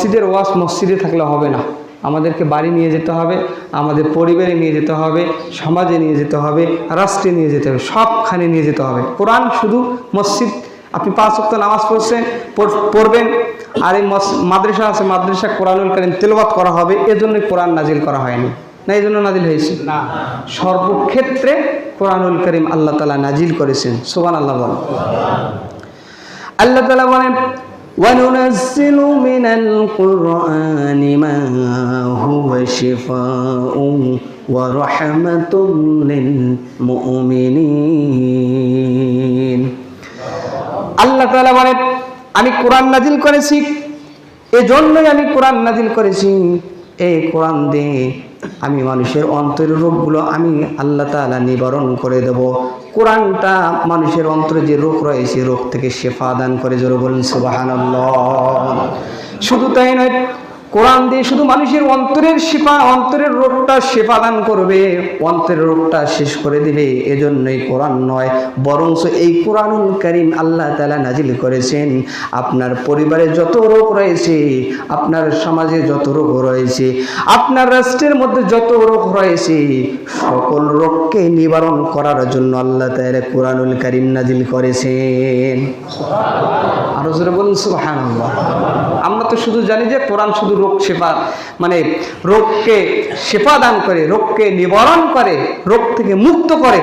মসজিদের ওয়াজ মসজিদে থাকলে হবে না, আমাদেরকে বাড়ি নিয়ে যেতে হবে, আমাদের পরিবারে নিয়ে যেতে হবে, সমাজে নিয়ে যেতে হবে, রাষ্ট্রে নিয়ে যেতে হবে, সবখানে নিয়ে যেতে হবে। কোরআন শুধু মসজিদ, আপনি 5 ওয়াক্ত নামাজ পড়বেন, আর এই মাদ্রাসা আছে, মাদ্রাসা কোরআনুল কারীম তেলাওয়াত করা হবে, এজন্যই কোরআন নাজিল করা হয়নি, না এই জন্য নাজিল হয়েছে না, সর্বক্ষেত্রে কোরআনুল কারীম আল্লাহ তাআলা নাজিল করেছেন। সুবহানাল্লাহ বলেন। আল্লাহ তাআলা বলেন وَنُنَزِّلُ مِنَ الْقُرْآنِ مَا هُوَ شِفَاءٌ وَرَحْمَةٌ لِلْمُؤْمِنِينَ। আল্লাহ তাআলা বলেন আমি কোরআন নাজিল করেছি, এজন্যই আমি কোরআন নাজিল করেছি, এই কোরআন দিয়ে আমি মানুষের অন্তরের রোগগুলো আমি আল্লাহ তাআলা নিবারণ করে দেব। কোরআনটা মানুষের অন্তরে যে রোগ রয়েছে রোগ থেকে শেফা দান করে, জোরে বলুন সুবহানাল্লাহ। শুধু তাই নয়, কোরআন দিয়ে শুধু মানুষের অন্তরের শেফা, অন্তরের রোগটা শেফা দান করবে, অন্তরের রোগটা শেষ করে দিবে, এজন্যই কোরআন নয়, বরঞ্চ এই কোরআনুল কারীম আল্লাহ তাআলা নাজিল করেছেন আপনার পরিবারে যত রোগ রয়েছে, আপনার সমাজে যত রোগ রয়েছে, আপনার রাষ্ট্রের মধ্যে যত রোগ রয়েছে, সকল রোগকে নিবারণ করার জন্য আল্লাহ তাআলা কোরআনুল কারীম নাজিল করেছেন। আরো জোরে বলুন সুবহানাল্লাহ। আমরা তো শুধু জানি যে কোরআন শুধু রোগ শেফা, মানে রোগকে শেফা দান করে, রোগকে নিবারণ করে, রোগ থেকে মুক্ত করে।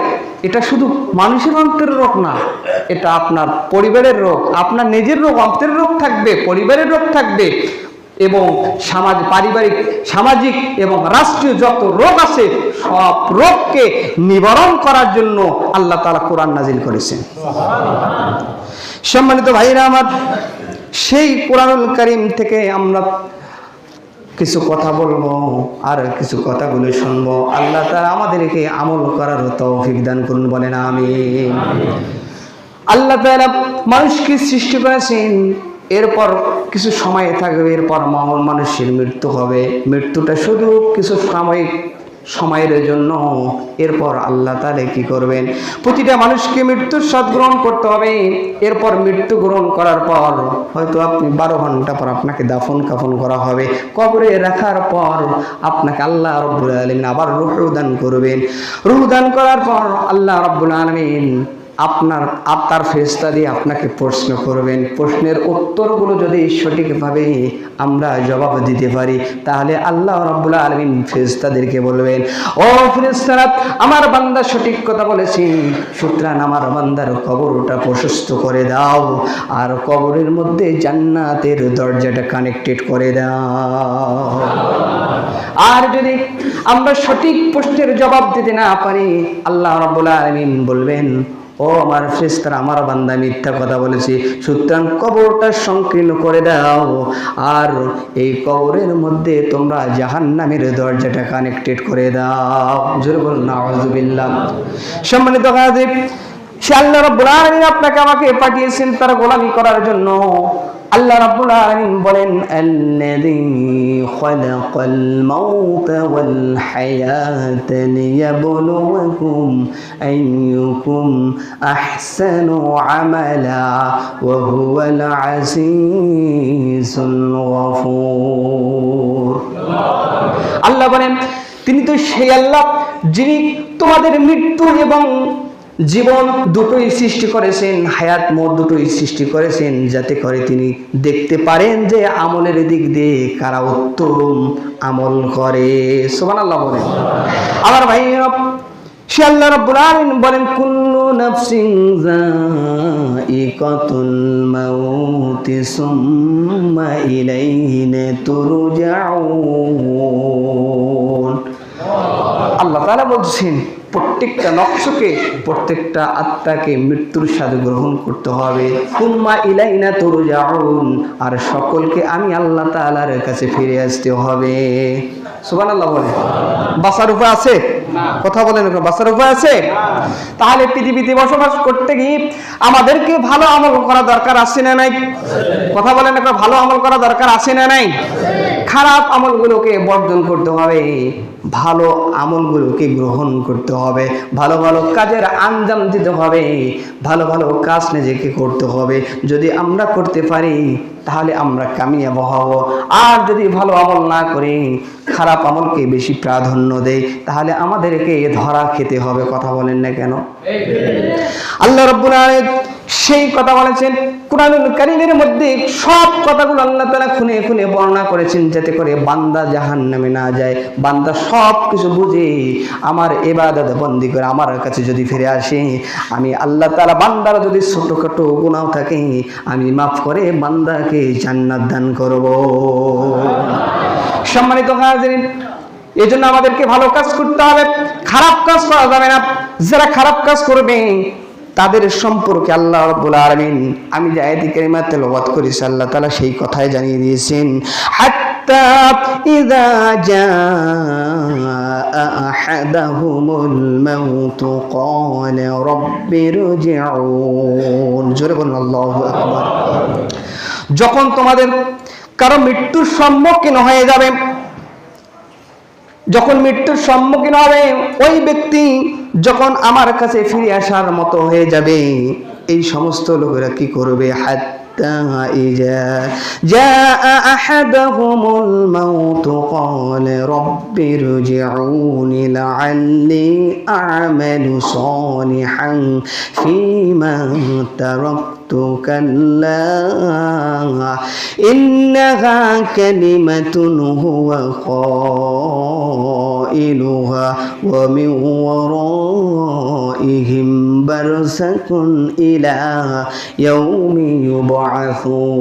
এটা শুধু মানুষের অন্তরের রোগ না, এটা আপনার পরিবারের রোগ, আপনার নিজের রোগ, অন্তরের রোগ থাকবে, পরিবারের রোগ থাকবে, এবং পারিবারিক, সামাজিক এবং রাষ্ট্রীয় যত রোগ আছে সব রোগকে নিবারণ করার জন্য আল্লাহ তাআলা কোরআন নাজিল করেছেন। সম্মানিত ভাইরা আমার, সেই কোরআনুল কারীম থেকে আমরা কিছু কথা বলবো আর কিছু কথাগুলো শুনবো। আল্লাহ তাআলা আমাদেরকে আমল করার তৌফিক দান করুন, বলেন আমিন। আল্লাহ তাআলা মানুষকে সৃষ্টি করেছেন, এরপর কিছু সময় থাকবে, এরপর মানুষের মৃত্যু হবে। মৃত্যুটা শুধু কিছু সময়ের জন্য। এরপর আল্লাহ তাআলা কি করবেন, প্রতিটা মানুষকে মৃত্যুর স্বাদ গ্রহণ করতে হবে। এরপর মৃত্যু গ্রহণ করার পর হয়তো আপনি 12 ঘন্টা পর আপনাকে দাফন কাফন করা হবে, কবরে রাখার পর আপনাকে আল্লাহ রাব্বুল আলামিন আবার রূহ দান করবেন। রূহ দান করার পর আল্লাহ রাব্বুল আলামিন আপনার ফেরেশতা দিয়ে আপনাকে প্রশ্ন করবেন। প্রশ্নের উত্তরগুলো যদি সঠিকভাবে আমরা জবাব দিতে পারি, তাহলে আল্লাহ রাব্বুল আলামিন ফেরেশতাদেরকে বলবেন, ও ফেরেশতারা, আমার বান্দা সঠিক কথা বলেছে, সুতরাং আমার বান্দার কবরটা প্রশস্ত করে দাও, আর কবরের মধ্যে জান্নাতের দরজাটা কানেক্টেড করে দাও। আর যদি আমরা সঠিক প্রশ্নের জবাব দিতে না পারি, আল্লাহ রাব্বুল আলামিন বলবেন, ও আমার ফেরেশতারা, আমার বান্দা মিথ্যা কথা বলেছে, সুতরাং কবরটা সংকীর্ণ করে দাও, আর এই কবরের মধ্যে তোমরা জাহান্নামের দরজাটা কানেক্টেড করে দাও। জোরে বলুন নাউযুবিল্লাহ। সম্মানিত হাজির, সে আল্লাহ রাব্বুল আলামিন আপনাকে আমাকে পাঠিয়েছেন তার গোলামি করার জন্য। আল্লাহ রাব্বুল আলামিন বলেন, আল্লাযী খালাকাল মাউতা ওয়াল হায়াতা লিয়াবলুয়াকুম আইয়ুকুম আহসানু আমালা ওয়া হুয়াল আজিজুল গফুর। আল্লাহ বলেন, তিনি তো সেই আল্লাহ যিনি তোমাদের মৃত্যু এবং জীবন দুটোই সৃষ্টি করেছেন, হায়াত মত দুটোই সৃষ্টি করেছেন, যাতে করে তিনি দেখতে পারেন যে আমলের দিক দিয়ে কারা উত্তম আমল করে। সুবহানাল্লাহ বলেন। আমার ভাইরা, সে আল্লাহ রাব্বুল আলামিন বলেন, কুল্লু নাফসিন যায়িকাতুল মাউতি সুম্মা ইলাইহি তুরজাউন। আল্লাহ তাআলা বলছেন, প্রত্যেকটা নফসকে, প্রত্যেকটা আত্মাকে মৃত্যুর স্বাদ গ্রহণ করতে হবে। সুম্মা ইলাইনা তুরজাউন, আর সকলকে আমি আল্লাহ তাআলার কাছে ফিরে আসতে হবে। সুবহানাল্লাহ বলে। বাঁচার উপায় আছে? কথা বলেন, বাঁচার উপায় আছে? তাহলে পৃথিবীতে বসবাস করতে গিয়ে আমাদেরকে ভালো আমল করা দরকার আছে না নাই? কথা বলেন, একটা ভালো আমল করা দরকার আছে না নাই? খারাপ আমলগুলোকে বর্জন করতে হবে, ভালো আমলগুলোকে গ্রহণ করতে হবে, ভালো ভালো কাজের আঞ্জাম দিতে হবে, ভালো ভালো কাজ নিজেকে করতে হবে। যদি আমরা করতে পারি তাহলে আমরা কামিয়াব হব। আর যদি ভালো আমল না করি, খারাপ আমলকে বেশি প্রাধান্য দেই, তাহলে আমাদেরকে ধরা খেতে হবে। কথা বলেন না কেন? আল্লাহ রাব্বুল আলামিন সেই কথা বলেছেন কুরআনুল কারীমের মধ্যে। সব কথাগুলো আল্লাহ তাআলা খুনে খুনে বর্ণনা করেছেন, যাতে করে বান্দা জাহান্নামে না যায়। বান্দা সব কিছু বুঝে আমার ইবাদত বন্দি করে আমার কাছে যদি ফিরে আসে, আমি আল্লাহ তাআলা বান্দার যদি ছোটখাটো গুনাহ থাকে আমি মাফ করে বান্দাকে জান্নাত দান করব। সম্মানিত হাজিরিন, এই জন্য আমাদেরকে ভালো কাজ করতে হবে, খারাপ কাজ করা যাবে না। যারা খারাপ কাজ করবে তাদের সম্পর্কে আল্লাহ রাব্বুল আলামিন, আমি যে আয়াত কারিমা তেলাওয়াত করেছি, আল্লাহ তাআলা সেই কথাই জানিয়ে দিয়েছেন, হাত্তা ইযা জাআ আহাদাহুমুল মাউত ক্বালা রাব্বিরজিউন। জোরে বলুন আল্লাহু আকবার। যখন তোমাদের কারো মৃত্যুর সম্মুখীন হয়ে যাবে, যখন মৃত্যুর সম্মুখীন হবে, ওই ব্যক্তি যখন আমার কাছে ফিরে আসার মতো হয়ে যাবে, এই সমস্ত লোকেরা কি করবে? হাত্তা ইযা জাআ আহাদাহুমুল মাউত ক্বালা রাব্বিরজিউনি লাআল্লি আ'মালু সালিহান ফীমা তারাকতু কাল্লা ইন্নাহা কালিমাতুন হুয়া قائلها ومن ورائهم برزخ إلى يوم يبعثون।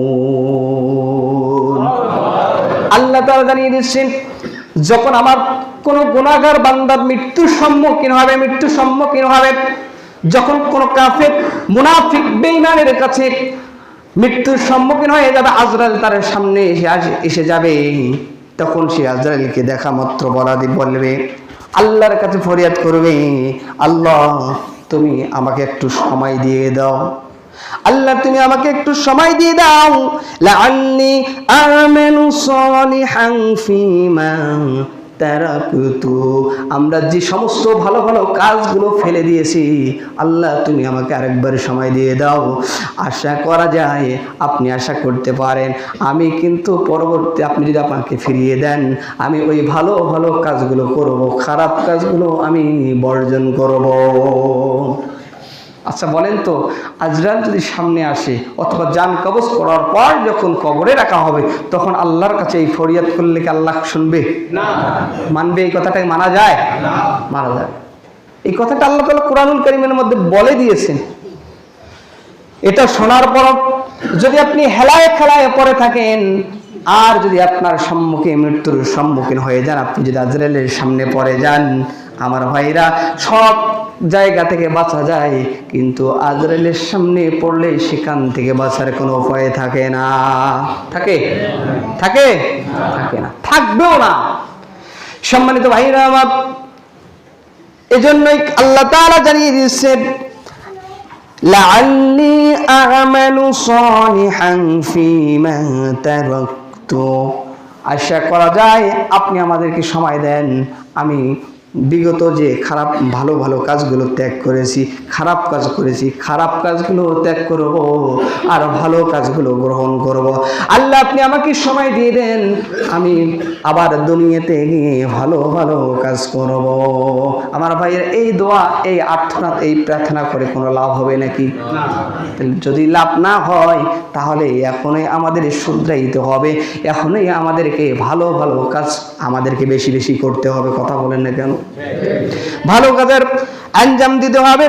আল্লাহ তাআলা জানিয়ে দিচ্ছেন, যখন আমার কোন গুনাহগার বান্দা মৃত্যুর সম্মুখীন হবে, যখন কোন কাফের মুনাফিক বেঈমানের কাছে মৃত্যুর সম্মুখীন হয়ে যাবে, আজরাইল তার সামনে এসে যাবে, তখন সে আজরাইলকে দেখা মাত্র বলবে, আল্লাহর কাছে ফরিয়াদ করবে, আল্লাহ তুমি আমাকে একটু সময় দিয়ে দাও, আল্লাহ তুমি আমাকে একটু সময় দিয়ে দাও, লাআল্লি আমালু সালিহান ফীমা তারাকতু, আমরা যে সমস্ত ভালো ভালো কাজগুলো ফেলে দিয়েছি, আল্লাহ তুমি আমাকে আরেকবার সময় দিয়ে দাও। আশা করা যায়, আপনি আশা করতে পারেন, আমি কিন্তু পরবর্তী আপনি যদি আমাকে ফিরিয়ে দেন, আমি ওই ভালো ভালো কাজগুলো করব, খারাপ কাজগুলো আমি বর্জন করব। আচ্ছা বলেন তো, আজরাইল যদি সামনে আসে অথবা জান কবজ করার পর যখন কবরে রাখা হবে, তখন আল্লাহর কাছে এই ফরিয়াদ করলে কি আল্লাহ শুনবে? না। মানবে? এই কথাটাকে মানা যায়? না, মানা যায়। এই কথাটা আল্লাহ তাআলা কুরআনুল কারীমের মধ্যে বলে দিয়েছেন। এটা শোনার পর যদি আপনি হেলায় খেলায় পড়ে থাকেন, আর যদি আপনার মৃত্যুর সম্মুখীন হয়ে যান, আপনি যদি আজরাইলের সামনে পড়ে যান, আমার ভাইরা, সব জায়গা থেকে বাঁচা যায়, কিন্তু আজরাইলের সামনে পড়লে সেখান থেকে বাঁচার কোনো উপায় থাকে না। থাকে? থাকে? থাকে না, থাকবেও না। সম্মানিত ভাইরা আমার, এজন্যই আল্লাহ তাআলা জানিয়ে দিয়েছেন, লাআল্লি আ'মালু সালিহান ফীমা তারাকতু, আশা করা যায় আপনি আমাদেরকে সময় দেন, আমি বিগত যে ভালো ভালো কাজগুলো ত্যাগ করেছি, খারাপ কাজ করেছি, খারাপ কাজগুলো ত্যাগ করব আর ভালো কাজগুলো গ্রহণ করব। আল্লাহ আপনি আমাকে সময় দিয়ে দেন, আমি আবার দুনিয়াতে গিয়ে ভালো ভালো কাজ করব। আমার ভাইয়ের এই দোয়া, এই আর্তনাদ, এই প্রার্থনা করে কোনো লাভ হবে নাকি? যদি লাভ না হয়, তাহলে এখনই আমাদের শুধরাইতে হবে, এখনই আমাদেরকে ভালো ভালো কাজ আমাদেরকে বেশি বেশি করতে হবে। কথা বলেন না কেন? ভালো কাজের আঞ্জাম দিতে হবে।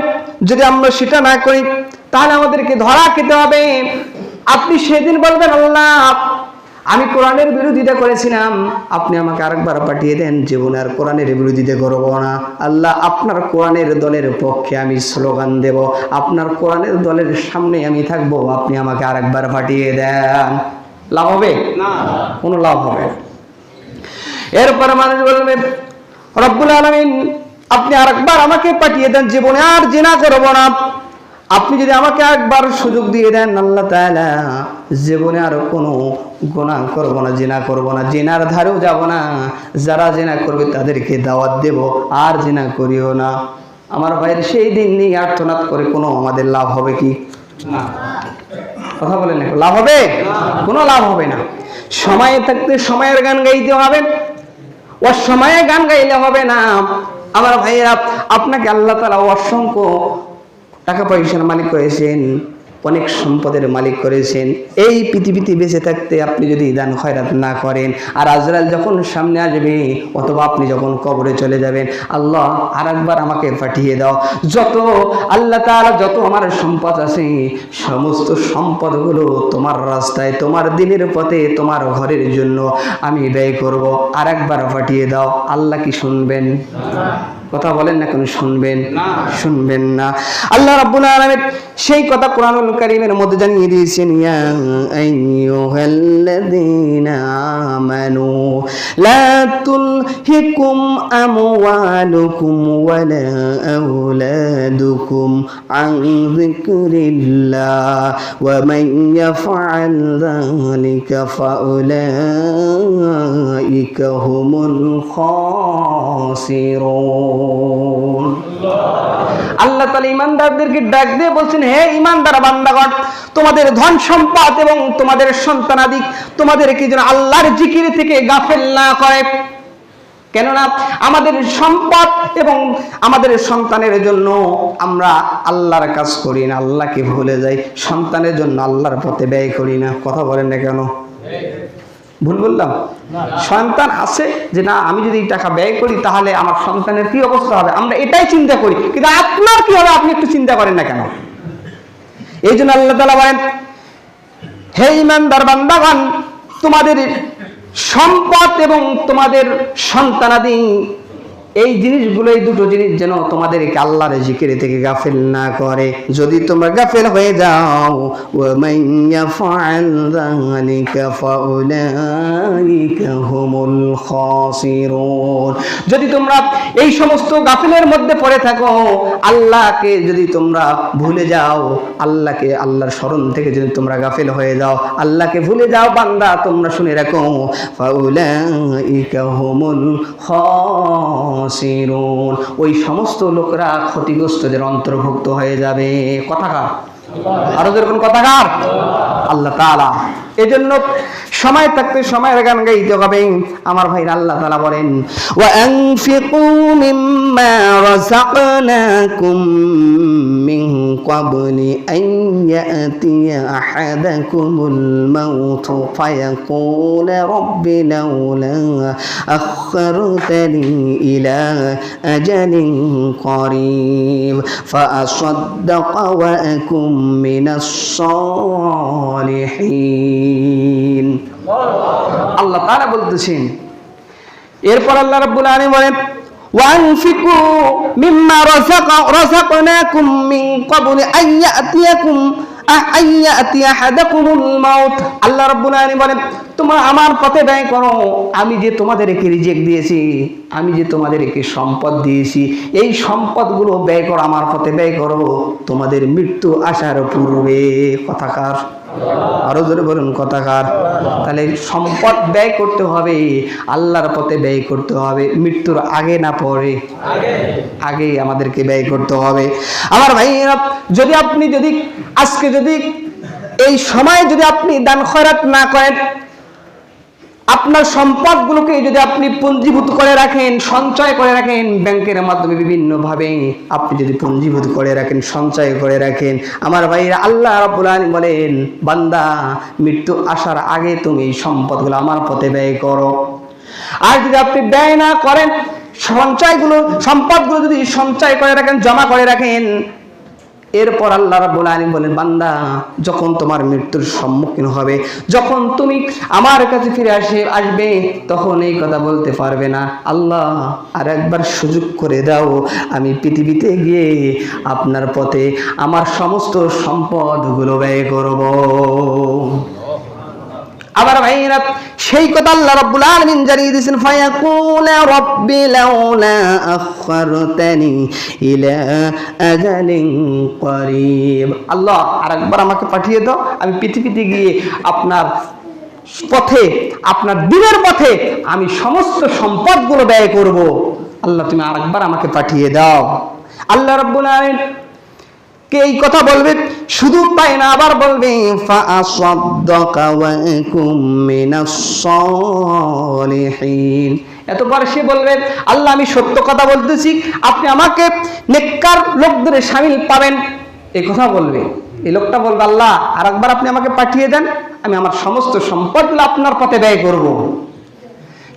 যদি আমরা সেটা না করি, তাহলে আমাদেরকে ধরা খেতে হবে। আপনি সেদিন বলবেন, আল্লাহ আমি কোরআনের বিরোধিতা করেছিলাম, আপনি আমাকে আরেকবার পাঠিয়ে দেন, জীবনে আর কোরআনের বিরোধিতা করব না। আল্লাহ আপনার কোরআনের দলের পক্ষে আমি স্লোগান দেব, আপনার কোরআনের দলের সামনে আমি থাকবো, আপনি আমাকে আরেকবার পাঠিয়ে দেন। লাভ হবে না? কোনো লাভ হবে না। এরপর মানুষ বলবে, রব্বুল আলামিন আপনি আরেকবার আমাকে পাঠিয়ে দেন, জীবনে আর জিনা করব না। আপনি যদি আমাকে একবার সুযোগ দিয়ে দেন, আল্লাহ তাআলা জীবনে আর কোনো গুনাহ করব না, জিনা করব না, জিনার ধারেও যাব না। যারা জিনা করবে তাদেরকে দাওয়াত দেব, আর জিনা করিও না। আমার ভাইয়ের সেই দিন নিয়ে আর্তনাদ করে কোনো আমাদের লাভ হবে কি? না। কথা বলেন না, লাভ হবে? কোনো লাভ হবে না। সময় থাকতে সময়ের গান গাইতে হবে, অসময়ে গান গাইলে হবে না। আমার ভাইয়েরা, আপনাকে আল্লাহ তাআলা অসংখ্য টাকা পয়সার মালিক করেছেন, অনেক সম্পদের মালিক করেছেন। এই পৃথিবীতে বেঁচে থাকতে আপনি যদি দান খয়রাত না করেন, আর আজরাইল যখন সামনে আসবে অথবা আপনি যখন কবরে চলে যাবেন, আল্লাহ আরেকবার আমাকে পাঠিয়ে দাও, যত আল্লাহ তাআলা যত আমার সম্পদ আছে সমস্ত সম্পদগুলো তোমার রাস্তায়, তোমার দিনের পথে, তোমার ঘরের জন্য আমি ব্যয় করব, আরেকবার পাঠিয়ে দাও। আল্লাহ কি শুনবেন? কথা বলেন না, কেন শুনবেন? শুনবেন না। আল্লাহ রাব্বুল আলামিন সেই কথা কোরআনুল কারীমের মধ্যে জানিয়ে দিয়েছেন, ইয়া আইয়ুহাল্লাযীনা আমানু লা তুলহিকুম আমওয়ালুকুম ওয়ালা আওলাদুকুম আন যিকরিল্লাহ ওয়া মান ইয়াফআল যালিকা ফাউলাইকা হুমুল খাসিরুন। আল্লাহ তাআলা ঈমানদারদেরকে ডাক দিয়ে বলছেন, হে ঈমানদার বান্দাগণ, তোমাদের ধন সম্পদ এবং তোমাদের সন্তানাদি তোমাদেরকে যেন আল্লাহর জিকির থেকে গাফেল না করে। কেননা আমাদের সম্পদ এবং আমাদের সন্তানের জন্য আমরা আল্লাহর কাজ করি না, আল্লাহকে ভুলে যাই, সন্তানের জন্য আল্লাহর পথে ব্যয় করি না। কথা বলেন না কেন? ভুল বললাম? সন্তান আছে যে না, আমি যদি এই টাকা ব্যয় করি তাহলে আমার সন্তানের কি অবস্থা হবে, আমরা এটাই চিন্তা করি, কিন্তু আপনার কি হবে আপনি একটু চিন্তা করেন না কেন? এই জন্য আল্লাহ তাআলা বলেন, হে ঈমানদার বান্দাগণ, তোমাদের সম্পদ এবং তোমাদের সন্তানাদি এই জিনিসগুলো, এই দুটো জিনিস যেন তোমাদেরকে আল্লাহর জিকির থেকে গাফেল না করে। যদি তোমরা গাফেল হয়ে যাও, ওয়া মান ইয়াফআল যালিকা ফাউলাইকা হুমুল খাসিরুন, যদি তোমরা এই সমস্ত গাফেলের মধ্যে পড়ে থাকো, আল্লাহকে যদি তোমরা ভুলে যাও, আল্লাহকে, আল্লাহর স্মরণ থেকে যদি তোমরা গাফেল হয়ে যাও, আল্লাহকে ভুলে যাও, বান্দা তোমরা শুনে রাখো, ফাউলাইকা হুমুল খাসিরুন, ওই সমস্ত লোকরা ক্ষতিগ্রস্তদের অন্তর্ভুক্ত হয়ে যাবে। কথাকার? আরো যেরকম কথাকার? আল্লাহ তাআলা এজন্য সময় থাকতে সময়ের গান গাইতে হবে। আমার ভাই, আল্লাহ তাআলা বলেন, ওয়া আনফিকু মিম্মা রাযাকনাকুম মিন ক্বাবলি আন ইয়াতিয়া আহাদাকুমুল মাউত ফায়াকুল রাব্বি লাউলা আখখারতানি ইলা আজালিন করিব ফাআসাদদাকা ওয়া আকুম মিনাস সালিহিন। আল্লাহ তাআলা বলতেছেন, এরপর আল্লাহ রাব্বুল আলামিন বলেন, ওয়ানফিকু মিম্মা রাযাকনাকুম মিন ক্বাবলি আন ইয়াতিয়া আহাদাকুমুল মাউত। আল্লাহ রাব্বুল আলামিন বলেন, তোমরা আমার পথে ব্যয় করো, আমি যে তোমাদেরকে রিজিক দিয়েছি, আমি যে তোমাদেরকে সম্পদ দিয়েছি, এই সম্পদগুলো ব্যয় করো, আমার পথে ব্যয় করো, তোমাদের মৃত্যু আসার পূর্বে। কথাকার? আরো জোরে বলুন, কথাকার? তাহলে সম্পদ ব্যয় করতে হবে, আল্লাহর পথে ব্যয় করতে হবে, মৃত্যুর আগে না পরে? আগে আমাদেরকে ব্যয় করতে হবে। আমার ভাইয়েরা, যদি আপনি যদি আজকে যদি এই সময় যদি আপনি দান খয়রাত না করেন, আপনার সম্পদগুলোকে যদি আপনি পুঞ্জীভূত করে রাখেন, সঞ্চয় করে রাখেন, ব্যাংকের মাধ্যমে বিভিন্নভাবে আপনি যদি পুঞ্জীভূত করে রাখেন, সঞ্চয় করে রাখেন, আমার ভাইরা, আল্লাহ রাব্বুল আলামিন বলেন, বান্দা মৃত্যু আসার আগে তুমি এই সম্পদগুলো আমার পথে ব্যয় করো। আর যদি আপনি ব্যয় না করেন, সম্পদগুলো যদি সঞ্চয় করে রাখেন, জমা করে রাখেন, এরপর আল্লাহ রাব্বুল আলামিন বলেন, বান্দা যখন তোমার মৃত্যুর সম্মুখীন হবে, যখন তুমি আমার কাছে ফিরে আসবে, তখন এই কথা বলতে পারবে না, আল্লাহ আর একবার সুযোগ করে দাও, আমি পৃথিবীতে গিয়ে আপনার পথে আমার সমস্ত সম্পদগুলো ব্যয় করব। আবার ভাইরা, সেই কথা আল্লাহ রাব্বুল আলামিন জানিয়ে দিয়েছেন, ফায়াকুল রাব্বি লাউলা আখখারতানি ইলা আজালিন করিব। আল্লাহ আরেকবার আমাকে পাঠিয়ে দাও, আমি পৃথিবীতে গিয়ে আপনার পথে, আপনার দিনের পথে আমি সমস্ত সম্পদগুলো ব্যয় করব। আল্লাহ তুমি আরেকবার আমাকে পাঠিয়ে দাও। আল্লাহ রাব্বুল আলামিন কে এই কথা বলবে? শুধু তাই না, আবার বলবে ফাআসাদ্দাকা ওয়া কুম মিনাস সালিহিন। এতপর সে বলবে আল্লাহ আমি সত্য কথা বলতেছি, আপনি আমাকে নেককার লোকদের শামিল পাবেন, এই কথা বলবে। এই লোকটা বলবে আল্লাহ আরেকবার আপনি আমাকে পাঠিয়ে দেন, আমি আমার সমস্ত সম্পদগুলো আপনার পথে ব্যয় করব।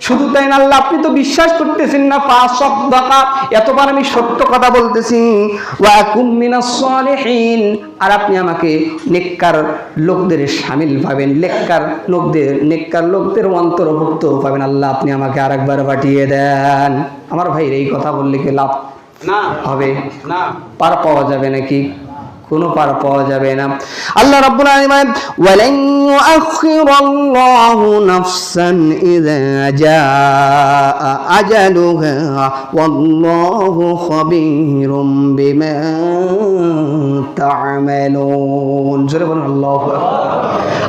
শুধু তাই না, আল্লাহ আপনি তো বিশ্বাস করতেছেন না, ফাসাদ্দাকা, এতবার আমি সত্য কথা বলতেছি, ওয়া কুম মিনাস সালিহিন, আর আপনি আমাকে নেককার লোকদের শামিল পাবেন, নেককার লোকদের অন্তর্ভুক্ত পাবেন। আল্লাহ আপনি আমাকে আরেকবার পাঠিয়ে দেন। আমার ভাই এই কথা বললে কি লাভ না হবে? না, পার পাওয়া যাবে নাকি? কোনো পার পাওয়া যাবে না। আল্লাহ রাব্বুল আলামিন ওয়ালান ইউআখিরাল্লাহু নাফসান ইযা জাআ আজালুহা ওয়াল্লাহু খাবীরুম বিমা তা'মালুন। জোরে বলুন আল্লাহু আকবার।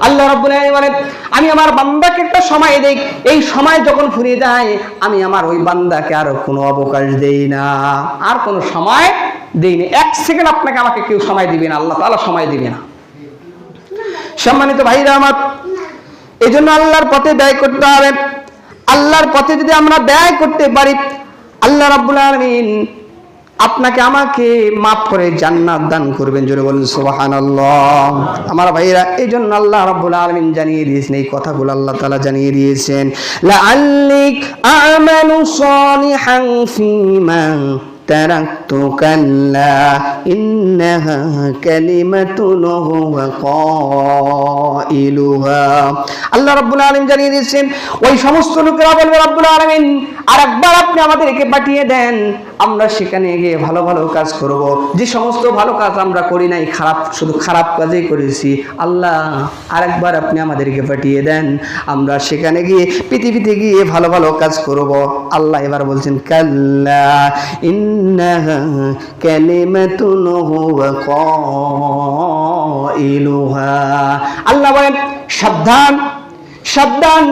আল্লাহ রাব্বুল আলামিন বলেন আমি আমার বান্দাকে একটা সময় দেই, এই সময় যখন ফুরিয়ে যায় আমি আমার ওই বান্দাকে আর কোনো অবকাশ দেই না, আর কোনো সময় দেই না। এক সেকেন্ড আপনাকে আমাকে কেউ সময় দিবে না, আল্লাহ তাআলা সময় দিবে না। সম্মানিত ভাইরা আমার, এই জন্য আল্লাহর পথে ব্যয় করতে হবে। আল্লাহর পথে যদি আমরা ব্যয় করতে পারি, আল্লাহ রাব্বুল আলামিন আপনাকে আমাকে মাফ করে জান্নাত দান করবেন। জোরে বলুন সুবহানাল্লাহ। আমার ভাইরা, এই জন্য আল্লাহ রাব্বুল আলামিন জানিয়ে দিয়েছেন, এই কথাগুলো আল্লাহ তাআলা জানিয়ে দিয়েছেন, লাআল্লিক আমালু সালিহান ফীমা তারাকতু কাল্লা ইন্নাহা কালিমাতুন হুয়া কাইলুহা। আল্লাহ রাব্বুল আলামিন জানিয়ে দিয়েছেন, ওই সমস্ত লোকেরা বলবে রাব্বুল আলামিন আরেকবার আপনি আমাদেরকে পাঠিয়ে দেন, আমরা সেখানে গিয়ে ভালো ভালো কাজ করব। যে সমস্ত ভালো কাজ আমরা করি নাই, শুধু খারাপ কাজই করেছি, আল্লাহ আরেকবার আপনি আমাদেরকে পাঠিয়ে দেন, আমরা সেখানে গিয়ে পৃথিবীতে গিয়ে ভালো ভালো কাজ করব। আল্লাহ এবার বলছেন কাল্লা ইন্নাহা কালিমাতুন হুয়া কাইলুহা। আল্লাহ বলেন সাবধান সাবধান।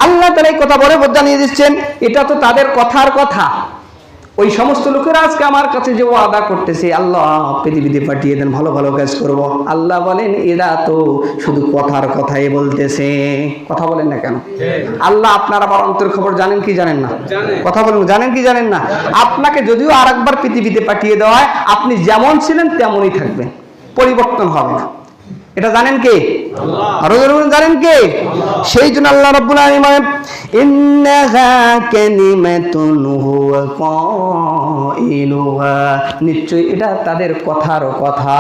আল্লাহ তাআলা এই কথা বলে জানিয়ে দিচ্ছেন, এটা তো তাদের কথার কথা। ওই সমস্ত লোকেরা আজকে আমার কাছে যে ওয়াদা করতেছে আল্লাহ পৃথিবীতে পাঠিয়ে দেন, ভালো ভালো কাজ করব, আল্লাহ বলেন এরা তো শুধু কথার কথাই বলতেছে। কথা বলেন না কেন? আল্লাহ আপনার আবার অন্তর খবর জানেন কি জানেন না? কথা বলেন, জানেন কি জানেন না? আপনাকে যদিও আরেকবার পৃথিবীতে পাঠিয়ে দেওয়া হয়, আপনি যেমন ছিলেন তেমনই থাকবেন, পরিবর্তন হবে না। এটা জানেন কে? আরো জানেন কে? সেই জন্য আল্লাহ রাব্বুল আলামিন বলেন ইন্নাহা কালিমাতুন হুয়া কাইলুহা, নিশ্চয়ই এটা তাদের কথার কথা।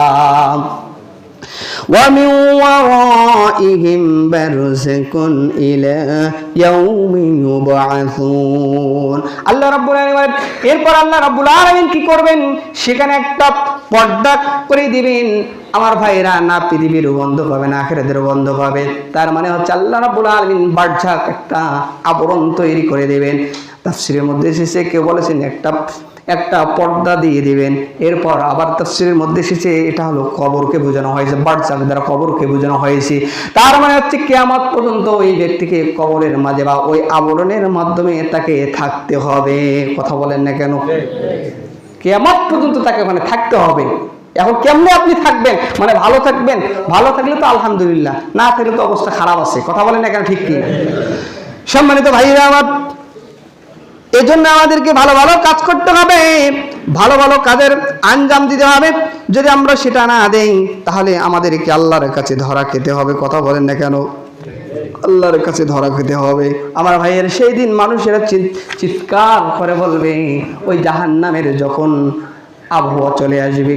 ওয়া মিন ওয়ারাইহিম বারযাকুন ইলা ইয়াউমি ইউবআসুন। আল্লাহ রাব্বুল আলামিন বলেন, এরপর আল্লাহ রাব্বুল আলামিন কি করবেন? সেখানে একটা পর্দা করে দিবেন। আমার ভাইরা, না পৃথিবীর বন্ধ পাবে না আখিরাতের বন্ধ পাবে। তার মানে হচ্ছে আল্লাহ রাব্বুল আলামিন বারঝাক একটা আবরণ তৈরি করে দেবেন। তাফসীরের মধ্যে এসেছে, কেউ বলেছেন একটা পর্দা দিয়ে দিবেন। এরপর আবার তাফসীরের মধ্যে এসেছে এটা হলো কবরকে বোঝানো হয়েছে, বারযাক দ্বারা কবরকে বোঝানো হয়েছে। তার মানে হচ্ছে কিয়ামত পর্যন্ত ওই ব্যক্তিকে কবরের মাঝে বা ওই আবরণের মাধ্যমে তাকে থাকতে হবে। কথা বলেন না কেন? কিয়ামত পর্যন্ত তাকে মানে থাকতে হবে। এখন কেমনে আপনি থাকবেন? মানে ভালো থাকবেন, ভালো থাকলে তো আলহামদুলিল্লাহ, না থাকলে তো অবস্থা খারাপ আছে। কথা বলেন না কেন? ঠিক কি? সম্মানিত ভাইরা আমার, এজন্য আমাদেরকে ভালো ভালো কাজ করতে হবে, ভালো ভালো কাজের আঞ্জাম দিতে হবে। যদি আমরা সেটা না দেই তাহলে আমাদেরকে আল্লাহর কাছে ধরা খেতে হবে। কথা বলেন না কেন? আল্লাহর কাছে ধরা খেতে হবে। আমার ভাইয়ের, সেই দিন মানুষেরা চিৎকার করে বলবে, ওই জাহান্নামের যখন আবহাওয়া চলে আসবে,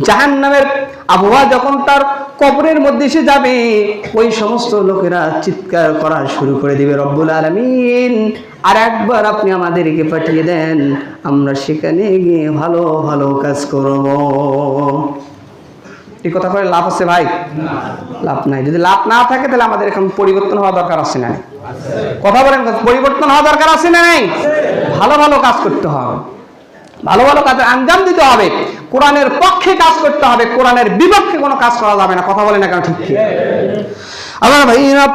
জাহান্নামের আবহাওয়া যখন তার কবরের মধ্যে এসে যাবে, ওই সমস্ত লোকেরা চিৎকার করা শুরু করে দিবে, রব্বুল আলামিন আর একবার আপনি আমাদেরকে পাঠিয়ে দেন, আমরা সেখানে গিয়ে ভালো ভালো কাজ করব। এই কথা করে লাভ আছে ভাই? লাভ নাই। যদি লাভ না থাকে তাহলে আমাদের এখন পরিবর্তন হওয়া দরকার আছে না? কথা বলেন, পরিবর্তন হওয়া দরকার আছে না নাই? ভালো ভালো কাজ করতে হবে, ভালো ভালো কাজের আঞ্জাম দিতে হবে, কোরআনের পক্ষে কাজ করতে হবে, কোরআনের বিপক্ষে কোনো কাজ করা যাবে না। কথা বলেন না কেন? ঠিক কি? আমার ভাইরা,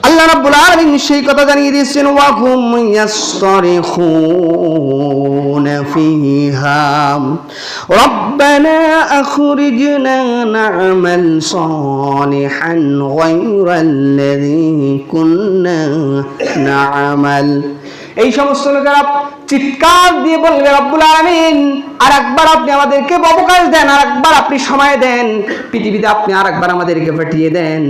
আল্লাহ রাব্বুল আলামিন সেই কথা জানিয়ে দিয়েছেন, ওয়া হুম ইয়াসতারিখুনা ফিহা রাব্বানা আখরিজনা না'মাল সালিহান গায়রাল্লাযী কুন্না না'মাল। এই সমস্ত লোকেরা চিৎকার দিয়ে বলবে, রব্বুল আলামিন আরেকবার আপনি আমাদেরকে অবকাশ দেন, আরেকবার আপনি সময় দেন, পৃথিবীতে আপনি আরেকবার আমাদেরকে পাঠিয়ে দেন,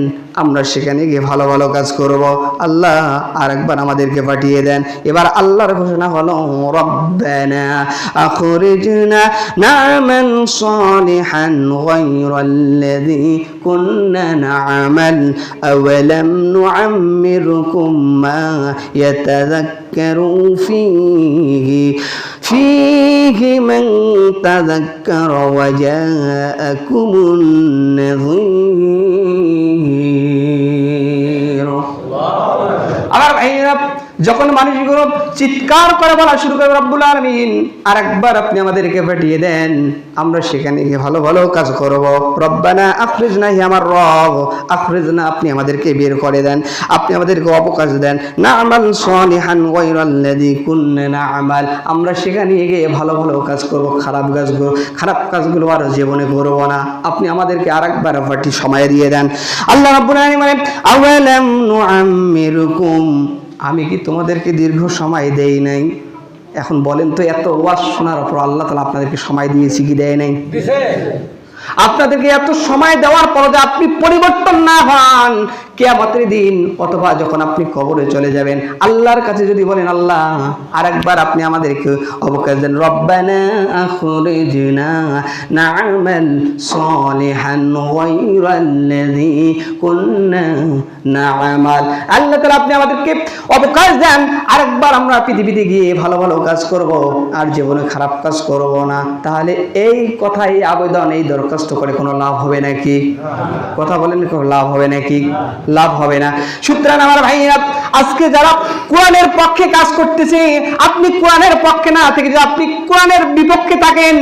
আমরা সেখানে গিয়ে ভালো ভালো কাজ করব। আল্লাহ আরেকবার আমাদেরকে পাঠিয়ে দেন। এবার আল্লাহর ঘোষণা হলো, রব্বানা আখরিজনা না'মাল সালিহান গায়রাল্লাযী কুন্না না'মাল আওয়ালাম নুআম্মিরকুম মা ইয়াতাযাক্কারু ফীহি মান তাযাক্কারা ওয়া জাআকুমুন নাযীর। আমার ভাইরা, যখন মানুষগুলো চিৎকার করে বলা শুরু করে, রব্বুল আলামিন আরেকবার আপনি আমাদেরকে পাঠিয়ে দেন, আমরা সেখানে গিয়ে ভালো ভালো কাজ করব। রব্বানা আখরিজনা, হে আমার রব, আখরিজনা, আপনি আমাদেরকে বের করে দেন, আপনি আমাদেরকে অবকাশ দেন, না'মাল সালিহান গায়রাল্লাযী কুন্না না'মাল, আমরা সেখানে গিয়ে ভালো ভালো কাজ করব, খারাপ কাজগুলো আর জীবনে করব না, আপনি আমাদেরকে আরেকবার পাঠিয়ে সময় দিয়ে দেন। আল্লাহ রাব্বুল আলামিন বলেন, আওয়ালাম নুআম্মিরকুম, আমি কি তোমাদেরকে দীর্ঘ সময় দেই নাই? এখন বলেন তো, এত ওয়াজ শোনার পর আল্লাহ তাআলা আপনাদেরকে সময় দিয়েছি কি দেয় নাই? আপনাদেরকে এত সময় দেওয়ার পর যে আপনি পরিবর্তন না হন কিয়ামতের দিন, অথবা যখন আপনি কবরে চলে যাবেন, আল্লাহর কাছে যদি বলেন, আল্লাহ আরেকবার আপনি আমাদেরকে অবকাশ দেন, রব্বানা আখরিজনা না'মাল সালিহান গায়রাল্লাযী কুন্না না'মাল, আল্লাহ তাআলা আপনি আমাদেরকে অবকাশ দেন, আরেকবার আমরা পৃথিবীতে গিয়ে ভালো ভালো কাজ করব, আর জীবনে খারাপ কাজ করব না। তাহলে এই কথাই আবেদন, এই দরখাস্ত করে কোনো লাভ হবে নাকি? কথা বলেন, কোনো লাভ হবে নাকি? লাভ হবে না। সুতরাং আমার ভাইরা, আজকে যারা কোরআনের পক্ষে কাজ করতেছে, আপনি কোরআনের পক্ষে না থেকে যদি আপনি কোরআনের বিপক্ষে থাকেন,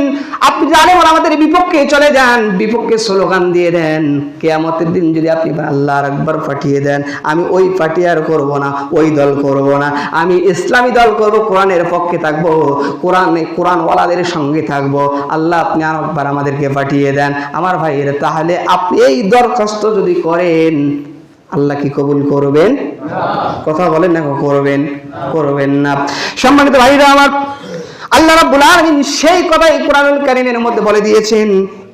আপনি জানেন আমাদের বিপক্ষে চলে যান, বিপক্ষে স্লোগান দিয়ে দেন, কিয়ামতের দিন যদি আপনি আল্লাহ আরেকবার পাঠিয়ে দেন, আমি ওই পার্টি আর করব না, ওই দল করব না, আমি ইসলামী দল করব, কোরআনের পক্ষে থাকবো, কোরআনওয়ালাদের সঙ্গে থাকবো, আল্লাহ আপনি আরেকবার আমাদেরকে পাঠিয়ে দেন। আমার ভাইয়েরা, তাহলে আপনি এই দরখাস্ত যদি করেন, আল্লাহ কি কবুল করবেন? কথা বলেন না, করবেন? করবেন না। সম্মানিত ভাইরা আমার, আল্লাহ রাব্বুল আলামিন সেই কথাই কোরআনুল কারীমের মধ্যে বলে দিয়েছেন।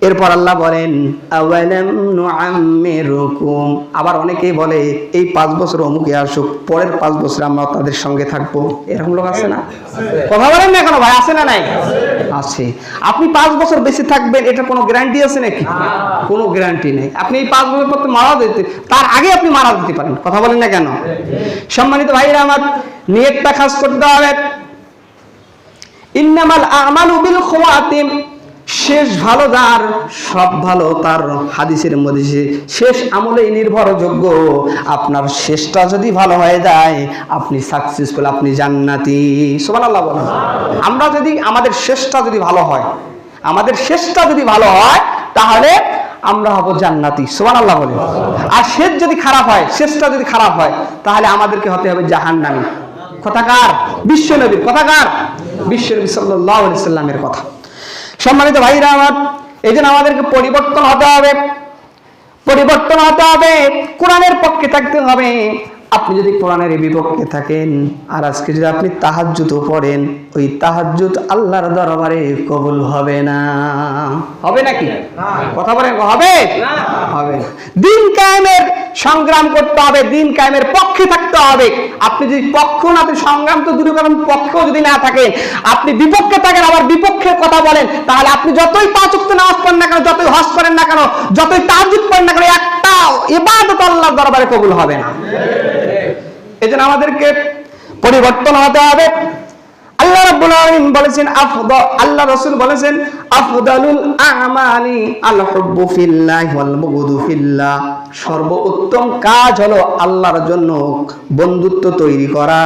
এরপর আল্লাহ বলেন, আওয়ালাম নুআম্মিরকুম, আবার অনেকেই বলে এই 5 বছর অমুকে আসুক, পরের 5 বছর আমরা তাদের সঙ্গে থাকবো, এরকম লোক আছে না? কথা বলেন না কেন ভাই, আছে না নাই? আছে। আপনি 5 বছর বেঁচে থাকবেন, এটা কোনো গ্যারান্টি আছে নাকি? কোনো গ্যারান্টি নেই। আপনি এই 5 বছর পর মারা যেতে, তার আগে আপনি মারা যেতে পারেন। কথা বলেন না কেন? সম্মানিত ভাইরা আমার, নিয়তটা খাস করতে হবে। ইন্নামাল আমালু বিল খাওয়াতিম, শেষ ভালো যার, সব ভালো তার। হাদিসের মধ্যে শেষ আমলেই নির্ভরযোগ্য। আপনার শেষটা যদি ভালো হয়ে যায়, আপনি সাকসেসফুল, আপনি জান্নাতি। সুবহানাল্লাহ বলেন। আমরা যদি আমাদের শেষটা যদি ভালো হয়, আমাদের শেষটা যদি ভালো হয়, তাহলে আমরা হব জান্নাতি। সুবহানাল্লাহ বলেন। আর শেষ যদি খারাপ হয়, শেষটা যদি খারাপ হয়, তাহলে আমাদেরকে হতে হবে জাহান্নামী। কথাকার বিশ্বনবীর, কথাকার বিশ্বনবী সাল্লাল্লাহু আলাইহি সাল্লামের কথা। সম্মানিত ভাইরা আমার, এই জন্য আমাদেরকে পরিবর্তন হতে হবে, পরিবর্তন হতে হবে, কোরআনের পক্ষে থাকতে হবে। আপনি যদি কোরআনের বিপক্ষে থাকেন, আর আজকে যদি আপনি তাহাজ্জুদও পড়েন, ওই তাহাজ্জুদ আল্লাহর দরবারে কবুল হবে না। হবে নাকি? কথা বলেন, হবে? হবে না। দিন কায়েমের সংগ্রাম করতে হবে, দিন কায়েমের পক্ষে থাকতে হবে। আপনি যদি পক্ষ না, সংগ্রাম তো দূরে করেন, পক্ষ যদি না থাকে, আপনি বিপক্ষে থাকেন, আবার বিপক্ষের কথা বলেন, তাহলে আপনি যতই 5 ওয়াক্ত নামাজ পড়েন না কেন, যতই হজ করেন না কেন, যতই তাহাজ্জুদ পড়েন না কেন, একটা ইবাদত আল্লাহর দরবারে কবুল হবে না। এজন্য আমাদেরকে পরিবর্তন হতে হবে। আল্লাহ আল্লাহ রাব্বুল আলামিন বলেছেন আল্লাহ রাসূল বলেছেন আফদালুল আমালি আল হুব্বু ফিল্লাহি ওয়াল বুগদু ফিল্লাহ। সর্বোত্তম কাজ হলো আল্লাহর জন্য বন্ধুত্ব তৈরি করা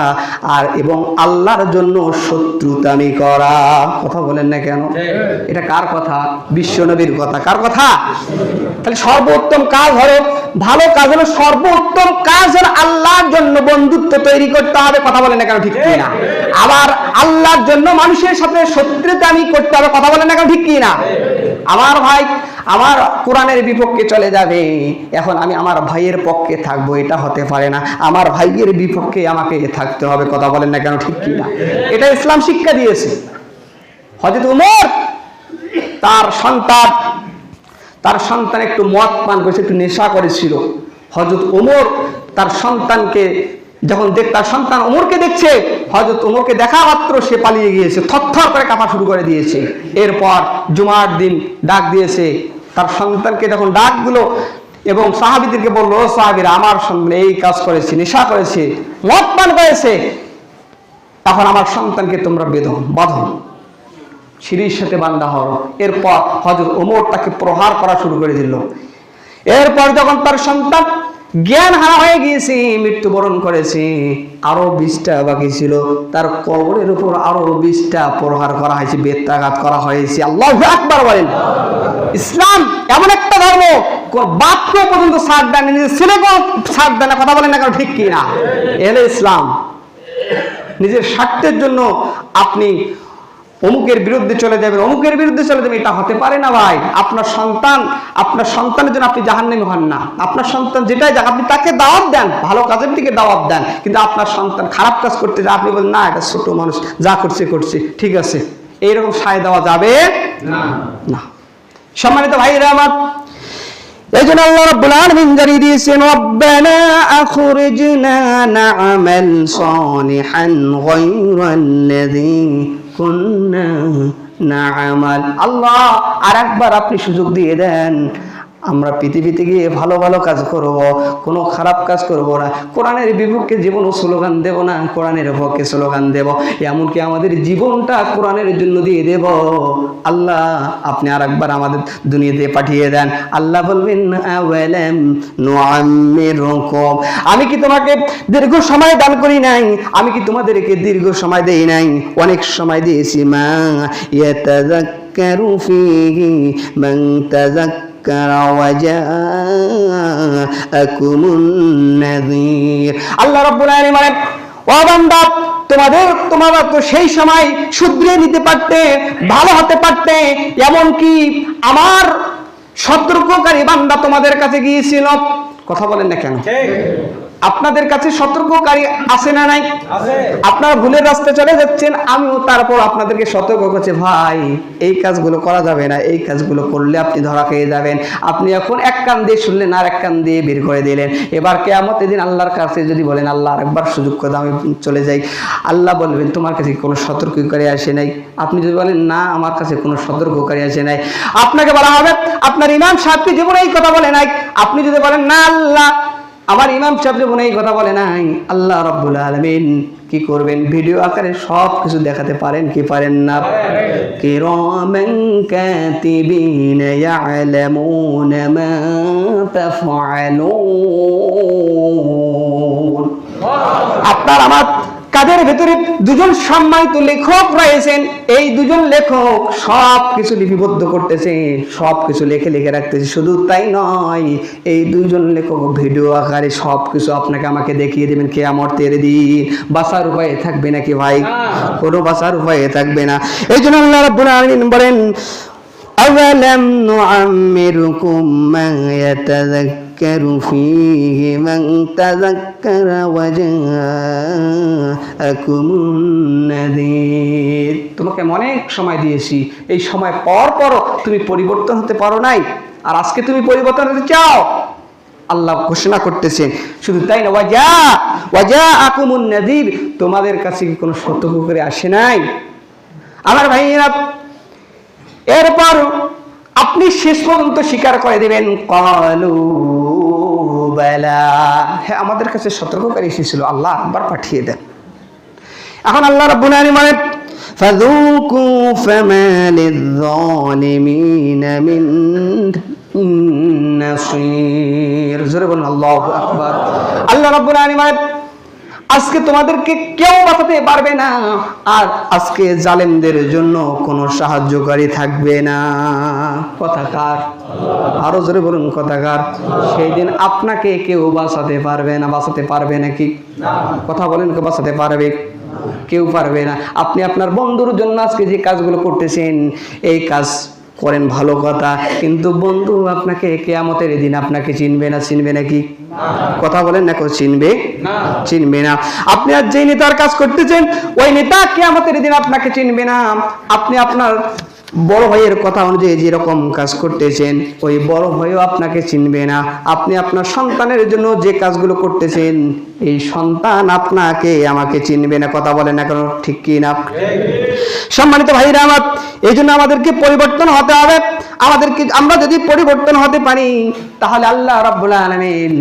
আর এবং আল্লাহর জন্য শত্রুতামি করা। কথা বলেন না কেন? এটা কার কথা? বিশ্বনবীর কথা। কার কথা? তাহলে সর্বোত্তম কাজ হলো, ভালো কাজ হলো, সর্বোত্তম কাজ হলো আল্লাহর জন্য বন্ধুত্ব তৈরি করতে হবে। কথা বলেন না কেন? ঠিক কি না? আবার আল্লাহর জন্য মানুষের সাথে শত্রুতামি করতে হবে। কথা বলেন না কেন? ঠিক কি না? আমার ভাই আমার কোরআনের বিপক্ষে চলে যাবে, এখন আমি আমার ভাইয়ের পক্ষে থাকবো, এটা হতে পারে না। আমার ভাইয়ের বিপক্ষে আমাকে থাকতে হবে। কথা বলেন না কেন? ঠিক কি না? এটা ইসলাম শিক্ষা দিয়েছে। হযরত ওমর তার সন্তান একটু মদ পান করেছে, একটু নেশা করেছিল। হযরত ওমর তার সন্তানকে যখন তার সন্তান ওমরকে দেখছে, হযরত ওমরকে দেখা মাত্র সে পালিয়ে গিয়েছে, থরথর করে কাঁপা শুরু করে দিয়েছে। এরপর জুমার দিন ডাক দিয়েছে তার সন্তানকে, যখন ডাকগুলো এবং সাহাবীদেরকে বললো, ও সাহাবীরা, আমার সন্তান এই কাজ করেছে, নেশা করেছে, মদ পান করেছে, তখন আমার সন্তানকে তোমরা বাঁধো, সিঁড়ির সাথে বান্ধা হলো। এরপর হযরত ওমর তাকে প্রহার করা শুরু করে দিল। এরপর যখন তার সন্তান জ্ঞান হারা হয়ে গিয়েছে, মৃত্যুবরণ করেছে, আরো 20টা বাকি ছিল, তার কবরের উপর আরো 20টা প্রহার করা হয়েছে, বেত্রাঘাত করা হয়েছে। আল্লাহু আকবার বলেন। ইসলাম এমন একটা ধর্ম, বাপকে পর্যন্ত ছাড় দেন, নিজের ছেলেকেও ছাড় দেন না। কথা বলেন না কেন? ঠিক কি না? এলে ইসলাম। নিজের স্বার্থের জন্য আপনি অমুকের বিরুদ্ধে চলে যাবেন, অমুকের বিরুদ্ধে চলে যাবেন, এটা হতে পারে না ভাই। আপনার সন্তানের জন্য আপনি জাহান্নামী হন না। আপনার সন্তান যেটাই যাক, আপনি তাকে দাওয়াত দেন, ভালো কাজের দিকে দাওয়াত দেন। কিন্তু আপনার সন্তান খারাপ কাজ করতে যায়, আপনি বলেন না, এটা ছোট মানুষ, যা করছে ঠিক আছে, এইরকম সায় দেওয়া যাবে না। সম্মানিত ভাইরা আমার, এই জন্য আল্লাহ রাব্বুল আলামিন জানিয়ে দিয়েছেন, রব্বানা আখরিজনা না'মাল সালিহান গায়রাল্লাযী কুন্না না'মাল। আল্লাহ আরেকবার আপনি সুযোগ দিয়ে দেন, আমরা পৃথিবীতে গিয়ে ভালো ভালো কাজ করব, কোনো খারাপ কাজ করব না, কোরআনের বিপক্ষে জীবনও স্লোগান দেব না, কোরআনের পক্ষে স্লোগান দেব, এমনকি আমাদের জীবনটা কোরআনের জন্য দিয়ে দেব। আল্লাহ আপনি আরেকবার আমাদের দুনিয়াতে পাঠিয়ে দেন। আল্লাহ বলবেন, আওয়ালাম নুআম্মিরুকুম, আমি কি তোমাকে দীর্ঘ সময় দান করি নাই? আমি কি তোমাদেরকে দীর্ঘ সময় দেই নাই? অনেক সময় দিয়েছি। মা ইয়াতাযাক্কারু ফীহি মান তাযাক্কারা ওয়াজাআকুমুন নাযীর। আল্লাহ রাব্বুল আলামিন বলেন, ও বান্দা, তোমরা তো সেই সময় শুধরে নিতে পারতে, ভালো হতে পারতে, এমনকি আমার সতর্ককারী বান্দা তোমাদের কাছে গিয়েছিল। কথা বলেন না কেন? আপনাদের কাছে সতর্ককারী আছে না নাই? আপনারা ভুলের রাস্তায় চলে যাচ্ছেন, আমিও তারপর আপনাদেরকে সতর্ক করছি, ভাই এই কাজগুলো করা যাবে না, এই কাজগুলো করলে আপনি ধরা খেয়ে যাবেন। আপনি এখন এক কান দিয়ে শুনলেন আর এক কান দিয়ে বের করে দিলেন। এবার কিয়ামতের দিন আল্লাহর কাছে যদি বলেন, আল্লাহ আরেকবার সুযোগ করে দাও, আমি চলে যাই, আল্লাহ বলবেন, তোমার কাছে কোনো সতর্ককারী আসে নাই? আপনি যদি বলেন, না আমার কাছে কোনো সতর্ককারী আসে নাই, আপনাকে বলা হবে, আপনার ইমাম সাহেবকে জীবনে এই কথা বলে নাই। আপনি যদি বলেন, না আল্লাহ আমার ইমাম সাহেব জীবনে এই কথা বলে নাই, আল্লাহ রাব্বুল আলামিন কি করবেন? ভিডিও আকারে সব কিছু দেখাতে পারেন কি পারেন না? কিরামান কাতিবিনা ইয়ালামুনা মা তাফআলুন। আপনার আমার কাদের ভেতরে দুজন সম্মানিত লেখক রয়েছেন, এই দুজন লেখক সব কিছু লিপিবদ্ধ করতেছে, সব কিছু লিখে রাখতেছে। শুধু তাই নয়, এই দুজন লেখক ভিডিও আকারে সব কিছু আপনাকে আমাকে দেখিয়ে দেবেন কিয়ামতের দিন। বাঁচার উপায় থাকবে নাকি ভাই? কোনো বাঁচার উপায় থাকবে না। এই জন্য আল্লাহ রাব্বুল আলামিন বলেন, আওয়ালাম নুআম্মিরুকুম মা ইয়াতাযাক্কারু ফীহি মান তাযাক্কারা ওয়াজাআকুমুন নাযীর। তোমাকে অনেক সময় দিয়েছি, এই সময় পর তুমি পরিবর্তন হতে পারো নাই, আর আজকে তুমি পরিবর্তন হতে চাও। আল্লাহ ঘোষণা করতেছেন। শুধু তাই না, ওয়াজাআকুমুন নাযীর, তোমাদের কাছে কি কোনো সতর্ককারী আসে নাই? আমার ভাইয়েরা, এরপর আপনি শেষ পর্যন্ত স্বীকার করে দিবেন, ক্বালু বালা, হ্যাঁ আমাদের কাছে সতর্ককারী এসেছিল, আল্লাহ একবার পাঠিয়ে দেন। এখন আল্লাহ রাব্বুল আলামিন বলেন, فذوقوا فما للظالمين من নাসির। জোরে বলুন আল্লাহু আকবার। আল্লাহ রাব্বুল আলামিন আজকে তোমাদেরকে কেউ বাঁচাতে পারবে না, আর আজকে জালেমদের জন্য কোনো সাহায্যকারী থাকবে না। কথাকার আরো জোরে বলুন কথাকার। সেই দিন আপনাকে কেউ বাঁচাতে পারবে না। বাঁচাতে পারবে নাকি? কথা বলেন, কেউ বাঁচাতে পারবে? কেউ পারবে না। আপনি আপনার বন্ধুর জন্য আজকে যে কাজগুলো করতেছেন, এই কাজ করেন, ভালো কথা, কিন্তু বন্ধু আপনাকে কিয়ামতের দিন আপনাকে চিনবে না। চিনবে নাকি? কথা বলেন না, কেউ চিনবে না? চিনবে না। আপনি আর যে নেতার কাজ করতেছেন, ওই নেতা কিয়ামতের দিন আপনাকে চিনবে না। আপনি আপনার বড় ভাইয়ের কথা অনুযায়ী যেরকম কাজ করতেছেন, ওই বড় ভাইও আপনাকে চিনবে না। আপনি আপনার সন্তানের জন্য যে কাজগুলো করতেছেন, এই সন্তান আপনাকে আমাকে চিনবে না। কথা বলেন না কেন? ঠিক কি না? সম্মানিত ভাইরা আমার, এই জন্য আমাদেরকে পরিবর্তন হতে হবে। আমরা যদি পরিবর্তন হতে পারি, তাহলে আল্লাহ রাব্বুল আলামিন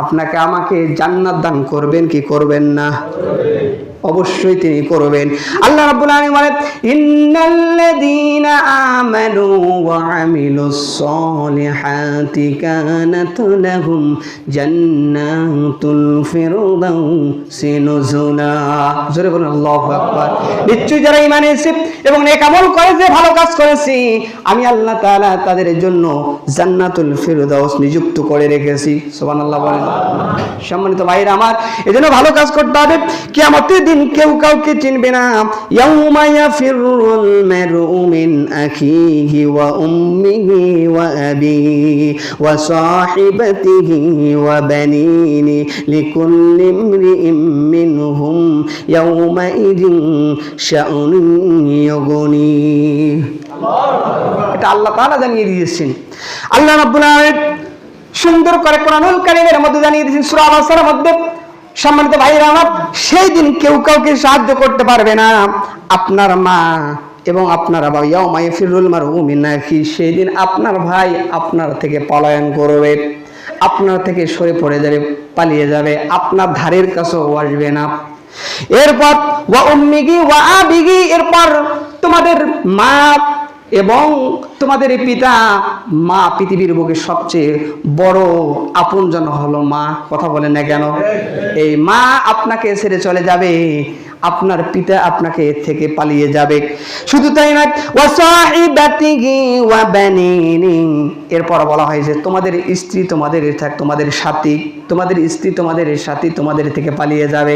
আপনাকে আমাকে জান্নাত দান করবেন কি করবেন না? অবশ্যই তিনি করবেন। আল্লাহ রাব্বুল আলামিন বলেন, ইন্নাল্লাযীনা আমানু ওয়া আমিলুস সলিহাতি কানাত লাহুম জান্নাতুল ফিরদাউসি নুজুলা। জোরে বলুন আল্লাহু আকবার। নিশ্চয়ই যারা ঈমান এনেছে এবং নেক আমল করেছে, ভালো কাজ করেছে, আমি আল্লাহ তাআলা তাদের জন্য জান্নাতুল ফিরদাউস নিযুক্ত করে রেখেছি। সুবহানাল্লাহ বলেন। সম্মানিত ভাইরা আমার, এজন্য ভালো কাজ করতে হবে। কিয়ামতের দিন কেউ কাউকে চিনবে না। ইয়াউমা ইয়াফিরুল মারউ মিন আখিহি ওয়া উম্মিহি ওয়া আবিহি ওয়া সাহিবাতিহি ওয়া বানিনি লিকুল্লি ইমরিইম মিনহুম ইয়াউমা ইযিন শাউনুন ইউগনি। এটা আল্লাহ তাআলা জানিয়ে দিয়েছেন। আল্লাহ রাব্বুল আলামিন সুন্দর করে কোরআনুল কারীমের মধ্যে জানিয়ে দিয়েছেন সূরা আল-বাসারের মধ্যে। সম্মানিত ভাইরা আমার, সেই দিন কেউ কাউকে সাহায্য করতে পারবে না। আপনার মা এবং আপনার বাবা, ইয়াউমা ইয়াফিরুল মারউ মিন আখিহি, সেই দিন আপনার ভাই আপনার থেকে পলায়ন করবে, আপনার থেকে সরে পড়ে যাবে, পালিয়ে যাবে, আপনার ধারের কাছেও আসবে না। এরপর ওয়া উম্মিহি ওয়া আবিহি, এরপর তোমাদের মা এবং তোমাদের এই পিতা। মা পৃথিবীর বুকে সবচেয়ে বড় আপনজন হলো মা। কথা বলেন না কেন? এই মা আপনাকে ছেড়ে চলে যাবে, আপনার পিতা আপনাকে থেকে পালিয়ে যাবে। শুধু তাই নয়, ওয়া সাহিবাতিহি ওয়া বানিনি, এরপর বলা হয় যে তোমাদের স্ত্রী তোমাদের সাথী, তোমাদের স্ত্রী তোমাদের সাথী তোমাদের থেকে পালিয়ে যাবে।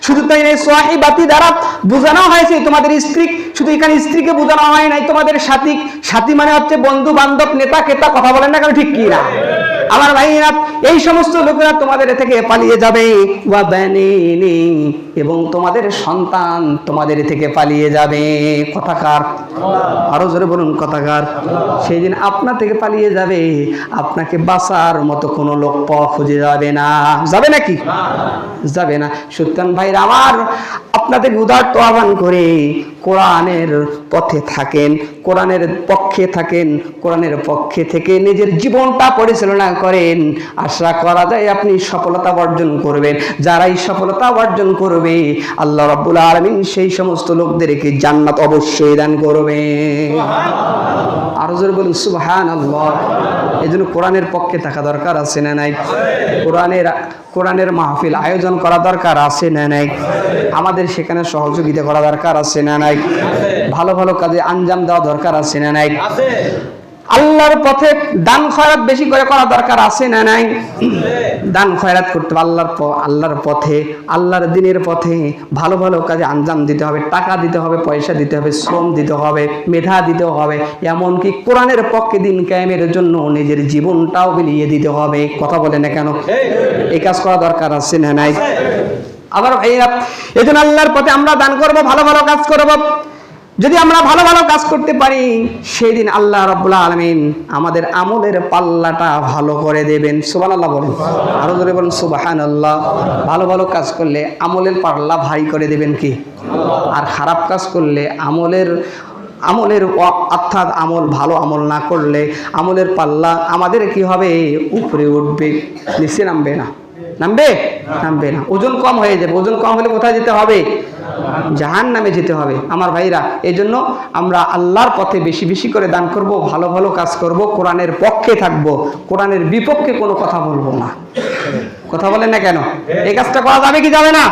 শুধু তাই নয়, সাহিবাতি দ্বারা বোঝানো হয়েছে তোমাদের স্ত্রী। শুধু এখানে স্ত্রীকে বোঝানো হয় নাই, তোমাদের সাথী। সাথী মানে হচ্ছে বন্ধু বান্ধব, নেতা কেতা। কথা বলেন না কেন? ঠিক কি না? আমার ভাইরা, এই সমস্ত লোকেরা তোমাদের থেকে পালিয়ে যাবে। ওয়া বানিনি, এবং তোমাদের সন্তান তোমাদের থেকে পালিয়ে যাবে। কথাকার আরো জোরে বলুন কথাকার। সেই দিন আপনার থেকে পালিয়ে যাবে, আপনাকে বাঁচার মতো কোনো লোক পাওয়া খুঁজে যাবে না। যাবে নাকি? যাবে না। সুতরাং ভাইরা আমার, আপনাদের উদারত আহ্বান করে কোরআনের পথে থাকেন, কোরআনের পক্ষে থাকেন, কোরআনের পক্ষে থেকে নিজের জীবনটা পরিচালনা করেন। আশা করা যায় আপনি সফলতা অর্জন করবেন। যারাই সফলতা অর্জন করবে, আল্লাহ রাব্বুল আলামিন সেই সমস্ত লোকদেরকে জান্নাত অবশ্যই দান করবে। আরো জোরে বলুন সুবহানাল্লাহ। এজন্য কোরআনের পক্ষে থাকা দরকার আছে না নাই? কোরআনের মাহফিল আয়োজন করা দরকার আছে না নাই? আমাদের সেখানে সহযোগিতা করা দরকার আছে না নাই? ভালো ভালো কাজে আঞ্জাম দেওয়া দরকার আছে না নাই? আল্লাহর পথে দান খয়রাত বেশি করে করা দরকার আছে না নাই? দান খয়রাত করতে আল্লাহর পথে, আল্লাহর দ্বীনের পথে ভালো ভালো কাজে আঞ্জাম দিতে হবে। টাকা দিতে হবে, পয়সা দিতে হবে, শ্রম দিতে হবে, মেধা দিতে হবে, এমনকি কোরআনের পক্ষে দিন কায়েমের জন্য নিজের জীবনটাও বিলিয়ে দিতে হবে। কথা বলে না কেন? এই কাজ করা দরকার আছে না নাই? আবার ভাইয়া, এজন্য আল্লাহর পথে আমরা দান করব, ভালো ভালো কাজ করব। যদি আমরা ভালো ভালো কাজ করতে পারি, সেই দিন আল্লাহ রাব্বুল আলামিন আমাদের আমলের পাল্লাটা ভালো করে দেবেন। সুবহানাল্লাহ বলেন। আরো জোরে বলেন সুবহানাল্লাহ। ভালো ভালো কাজ করলে আমলের পাল্লা ভারী করে দেবেন কি? আর খারাপ কাজ করলে আমলের অর্থাৎ ভালো আমল না করলে আমলের পাল্লা আমাদের কি হবে? উপরে উঠবে, নিচে নামবে না। নামবে? নামবে না। ওজন কম হয়ে যাবে। ওজন কম হলে কোথায় যেতে হবে? জাহান্নামে যেতে হবে। আমার ভাইরা, এই জন্য আমরা আল্লাহর পথে বেশি বেশি করে দান করব, ভালো ভালো কাজ করব, কোরআনের পক্ষে থাকব, কোরআনের বিপক্ষে কোনো কথা বলবো না। কথা বলেন না কেন? এই কাজটা করা যাবে কি যাবে না?